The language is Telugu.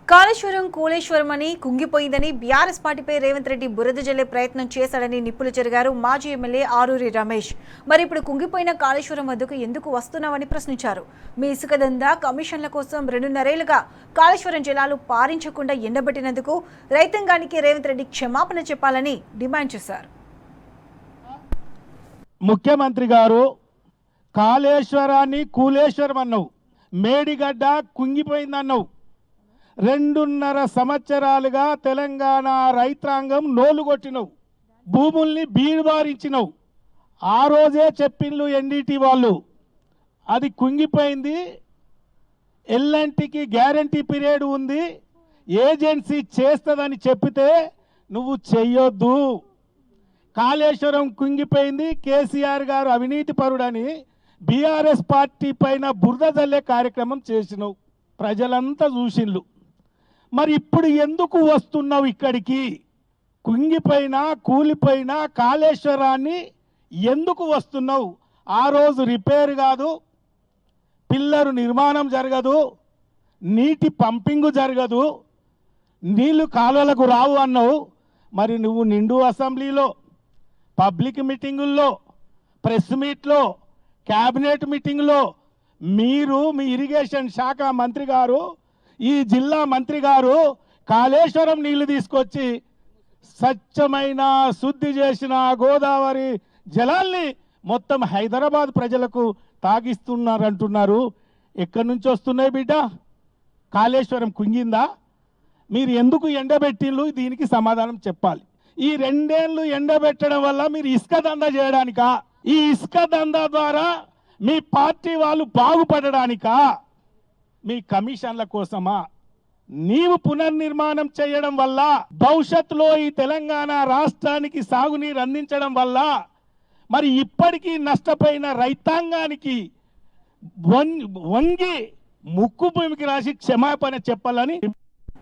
కాళేశ్వరం కూలేశ్వరం అని కుంగిపోయిందని బీఆర్ఎస్ పార్టీపై రేవంత్ రెడ్డి బురద జల్లే ప్రయత్నం చేశాడని నిప్పులు చెరిగారు మాజీ ఎమ్మెల్యే ఆరూరి రమేష్. మరి ఇప్పుడు కుంగిపోయిన కాళేశ్వరం వద్దకు ఎందుకు వస్తున్నామని ప్రశ్నించారు. మీ ఇసుక దందా కమిషన్ల కోసం 2.5 ఏళ్లుగా కాళేశ్వరం జలాలు పారించకుండా ఎండబెట్టినందుకు రైతాంగానికి రేవంత్ రెడ్డి క్షమాపణ చెప్పాలని డిమాండ్ చేశారు. ముఖ్యమంత్రి గారు కాళేశ్వరాన్ని కూలేశ్వరం అన్నావు, మేడిగడ్డ కుంగిపోయిందన్నావు. 2.5 సంవత్సరాలుగా తెలంగాణ రైతాంగం నోలు కొట్టినవు, భూముల్ని బీడుబారించినవు. ఆ రోజే చెప్పిండ్లు ఎన్డీటీ వాళ్ళు అది కుంగిపోయింది, ఎల్ఎన్టీకి గ్యారంటీ పీరియడ్ ఉంది, ఏజెన్సీ చేస్తుందని చెప్పితే నువ్వు చెయ్యొద్దు. కాళేశ్వరం కుంగిపోయింది, కేసీఆర్ గారు అవినీతి పరుడని బీఆర్ఎస్ పార్టీ పైన బురద జల్లే కార్యక్రమం చేసినావు. ప్రజలంతా చూసిండ్లు. మరి ఇప్పుడు ఎందుకు వస్తున్నావు ఇక్కడికి? కుంగిపోయినా కూలిపోయినా కాళేశ్వరాన్ని ఎందుకు వస్తున్నావు? ఆ రోజు రిపేర్ కాదు, పిల్లరు నిర్మాణం జరగదు, నీటి పంపింగు జరగదు, నీళ్లు కాలువలకు రావు అన్నావు. మరి నువ్వు నిండు అసెంబ్లీలో, పబ్లిక్ మీటింగుల్లో, ప్రెస్ మీట్లో, క్యాబినెట్ మీటింగ్లో మీరు, మీ ఇరిగేషన్ శాఖ మంత్రి గారు, ఈ జిల్లా మంత్రి గారు కాళేశ్వరం నీళ్లు తీసుకొచ్చి స్వచ్ఛమైన శుద్ధి చేసిన గోదావరి జలాల్ని మొత్తం హైదరాబాద్ ప్రజలకు తాగిస్తున్నారంటున్నారు. ఎక్కడి నుంచి వస్తున్నాయి బిడ్డ? కాళేశ్వరం కుంగిందా? మీరు ఎందుకు ఎండబెట్టిళ్ళు? దీనికి సమాధానం చెప్పాలి. ఈ 2 ఏళ్ళు ఎండబెట్టడం వల్ల మీరు ఇసుక దందా చేయడానికా? ఈ ఇసుక దందా ద్వారా మీ పార్టీ వాళ్ళు బాగుపడడానికా? మీ కమిషన్ల కోసమా? నీవు పునర్నిర్మాణం చేయడం వల్ల భవిష్యత్తులో ఈ తెలంగాణ రాష్ట్రానికి సాగునీరు అందించడం వల్ల మరి ఇప్పటికీ నష్టపోయిన రైతాంగానికి వంగి ముక్కు భూమికి రాసి క్షమాపణ చెప్పాలని